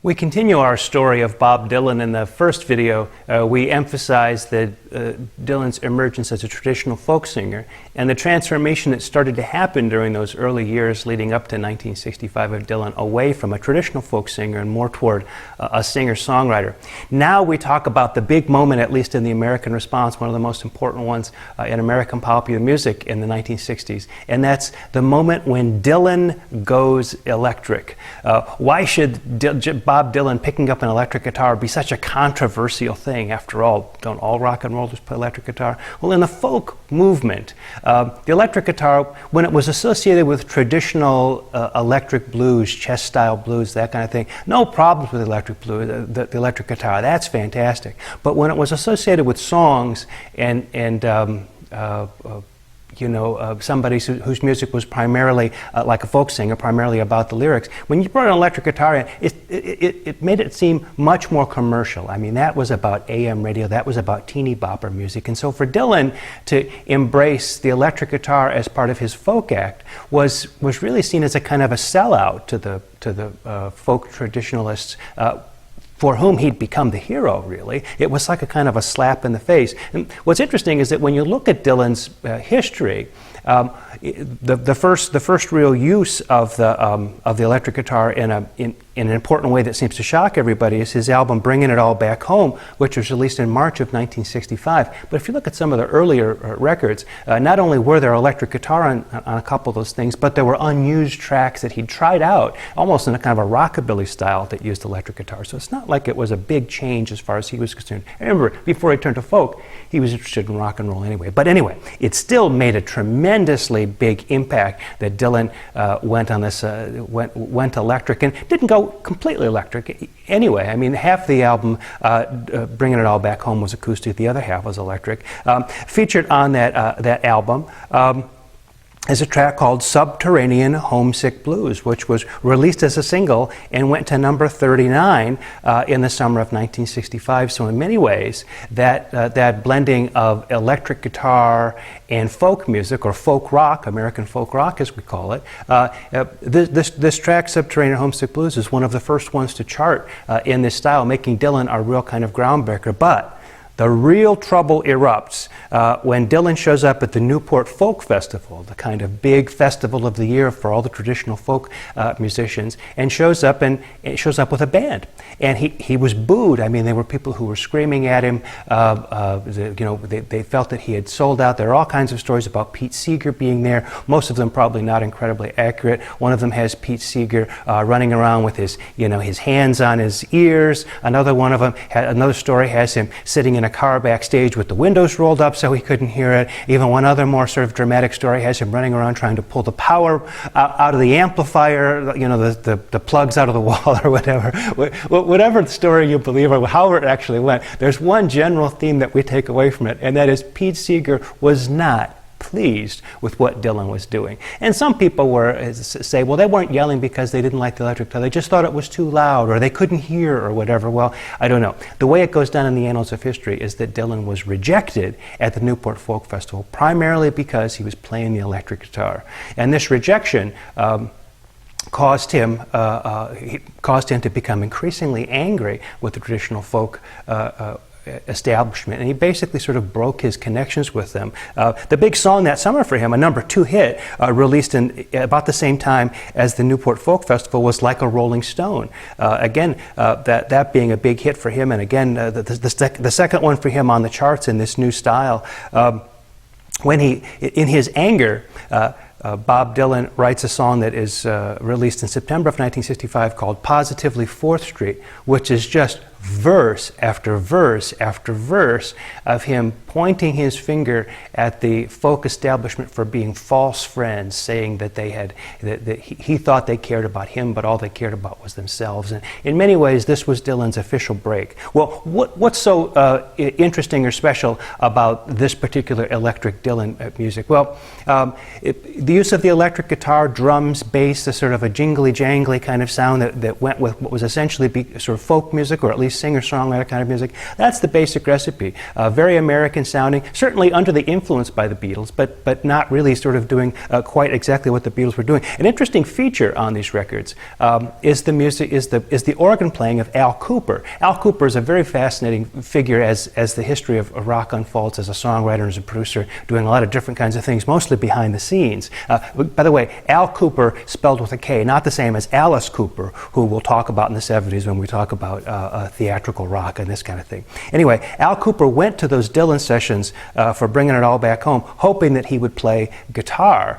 We continue our story of Bob Dylan. In the first video, we emphasized that Dylan's emergence as a traditional folk singer and the transformation that started to happen during those early years leading up to 1965 of Dylan away from a traditional folk singer and more toward a singer-songwriter. Now we talk about the big moment, at least in the American response, one of the most important ones in American popular music in the 1960s, and that's the moment when Dylan goes electric. Why should Bob Dylan picking up an electric guitar be such a controversial thing? After all, don't all rock and rollers play electric guitar? Well, in the folk movement, the electric guitar, when it was associated with traditional electric blues, chest-style blues, that kind of thing, no problems with electric blues, the electric guitar, that's fantastic. But when it was associated with songs and somebody whose music was primarily like a folk singer, primarily about the lyrics. When you brought an electric guitar in, it made it seem much more commercial. I mean, that was about AM radio, that was about teeny bopper music. And so for Dylan to embrace the electric guitar as part of his folk act was really seen as a kind of a sellout to the folk traditionalists, for whom he'd become the hero, really. It was like a kind of a slap in the face. And what's interesting is that when you look at Dylan's history, the first real use of the electric guitar in an important way that seems to shock everybody is his album Bringing It All Back Home, which was released in March of 1965. But if you look at some of the earlier records, not only were there electric guitar on a couple of those things, but there were unused tracks that he'd tried out, almost in a kind of a rockabilly style that used electric guitar. So it's not like it was a big change as far as he was concerned. I remember, before he turned to folk, he was interested in rock and roll anyway. But anyway, it still made a tremendously big impact that Dylan went on this, went electric, and didn't go completely electric anyway. I mean, half the album, Bringing It All Back Home, was acoustic, the other half was electric. Featured on that album is a track called Subterranean Homesick Blues, which was released as a single and went to number 39 in the summer of 1965. So in many ways, that blending of electric guitar and folk music, or folk rock, American folk rock as we call it, this track, Subterranean Homesick Blues, is one of the first ones to chart in this style, making Dylan a real kind of groundbreaker. But the real trouble erupts when Dylan shows up at the Newport Folk Festival, the kind of big festival of the year for all the traditional folk musicians, and shows up with a band. And he was booed. I mean, there were people who were screaming at him. They felt that he had sold out. There are all kinds of stories about Pete Seeger being there. Most of them probably not incredibly accurate. One of them has Pete Seeger running around with his hands on his ears. Another story has him sitting in a car backstage with the windows rolled up so he couldn't hear it. Even one other more sort of dramatic story has him running around trying to pull the power out of the amplifier, the plugs out of the wall or whatever. Whatever the story you believe or however it actually went, there's one general theme that we take away from it, and that is Pete Seeger was not pleased with what Dylan was doing. And some people say, well, they weren't yelling because they didn't like the electric guitar, they just thought it was too loud, or they couldn't hear, or whatever. Well, I don't know. The way it goes down in the annals of history is that Dylan was rejected at the Newport Folk Festival, primarily because he was playing the electric guitar. And this rejection caused him to become increasingly angry with the traditional folk establishment, and he basically sort of broke his connections with them. The big song that summer for him, a number 2 hit, released in about the same time as the Newport Folk Festival, was Like a Rolling Stone. Again, that being a big hit for him, and again, the second one for him on the charts in this new style. When in his anger, Bob Dylan writes a song that is released in September of 1965 called Positively 4th Street, which is just verse after verse after verse of him pointing his finger at the folk establishment for being false friends, saying that he thought they cared about him, but all they cared about was themselves. And in many ways, this was Dylan's official break. Well, what's so interesting or special about this particular electric Dylan music? Well, the use of the electric guitar, drums, bass, a sort of a jingly-jangly kind of sound that went with what was essentially sort of folk music, or at least singer-songwriter kind of music. That's the basic recipe. Very American sounding, certainly under the influence by the Beatles, but not really sort of doing quite exactly what the Beatles were doing. An interesting feature on these records is the organ playing of Al Cooper. Al Cooper is a very fascinating figure as the history of rock unfolds, as a songwriter and as a producer, doing a lot of different kinds of things, mostly behind the scenes. By the way, Al Cooper spelled with a K, not the same as Alice Cooper, who we'll talk about in the 70s when we talk about theatrical rock and this kind of thing. Anyway, Al Cooper went to those Dylan sessions for Bringing It All Back Home, hoping that he would play guitar.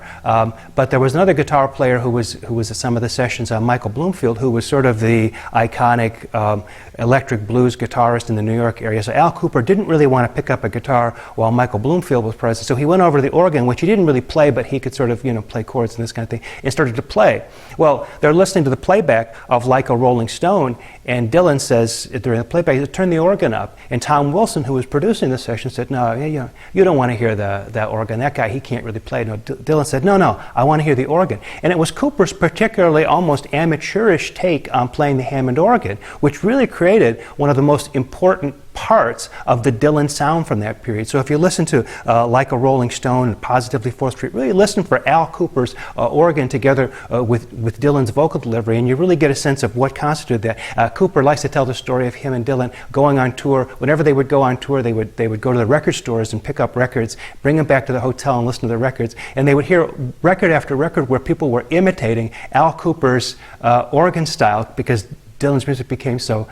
But there was another guitar player who was at some of the sessions, Michael Bloomfield, who was sort of the iconic electric blues guitarist in the New York area. So Al Cooper didn't really want to pick up a guitar while Michael Bloomfield was present. So he went over to the organ, which he didn't really play, but he could sort of, play chords and this kind of thing, and started to play. Well, they're listening to the playback of Like a Rolling Stone, and Dylan says during the playback, turn the organ up. And Tom Wilson, who was producing the session, said, no, you don't want to hear that organ. That guy, he can't really play. No, Dylan said, no, I want to hear the organ. And it was Cooper's particularly almost amateurish take on playing the Hammond organ, which really created one of the most important parts of the Dylan sound from that period. So if you listen to Like a Rolling Stone and Positively 4th Street, really listen for Al Cooper's organ together with Dylan's vocal delivery, and you really get a sense of what constituted that. Cooper likes to tell the story of him and Dylan going on tour. Whenever they would go on tour, they would go to the record stores and pick up records, bring them back to the hotel and listen to the records, and they would hear record after record where people were imitating Al Cooper's organ style, because Dylan's music became so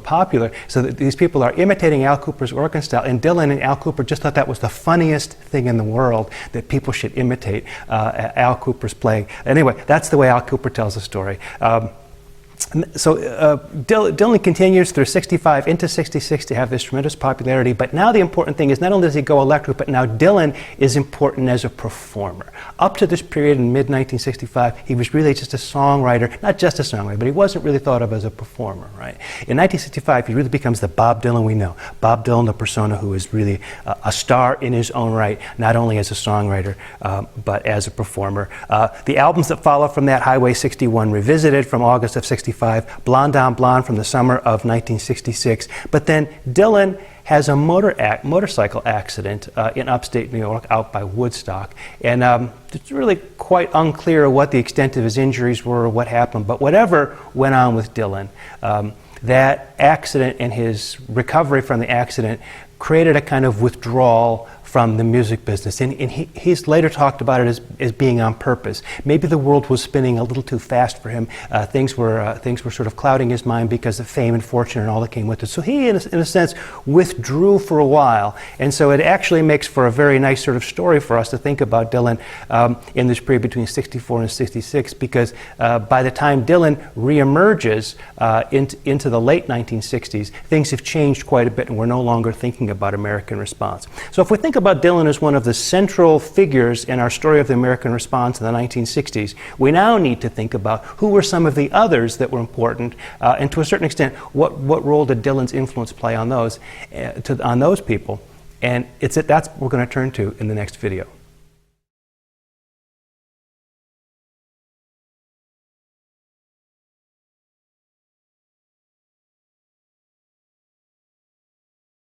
popular, so that these people are imitating Al Cooper's organ style, and Dylan and Al Cooper just thought that was the funniest thing in the world, that people should imitate Al Cooper's playing. Anyway, that's the way Al Cooper tells the story. So Dylan continues through 65 into 66 to have this tremendous popularity, but now the important thing is not only does he go electric, but now Dylan is important as a performer. Up to this period in mid-1965, he was really just a songwriter, not just a songwriter, but he wasn't really thought of as a performer, right? In 1965, he really becomes the Bob Dylan we know. Bob Dylan, the persona who is really a star in his own right, not only as a songwriter, but as a performer. The albums that follow from that, Highway 61 Revisited from August of 65, Blonde on Blonde from the summer of 1966. But then Dylan has a motorcycle accident in upstate New York out by Woodstock. And it's really quite unclear what the extent of his injuries were or what happened. But whatever went on with Dylan, that accident and his recovery from the accident created a kind of withdrawal from the music business, and he's later talked about it as being on purpose. Maybe the world was spinning a little too fast for him. Things were sort of clouding his mind because of fame and fortune and all that came with it. So he, in a sense, withdrew for a while, and so it actually makes for a very nice sort of story for us to think about Dylan in this period between 64 and 66, because by the time Dylan reemerges into the late 1960s, things have changed quite a bit, and we're no longer thinking about American response. So if we think about Dylan as one of the central figures in our story of the American response in the 1960s, we now need to think about who were some of the others that were important, and to a certain extent, what role did Dylan's influence play on those people? And that's what we're going to turn to in the next video.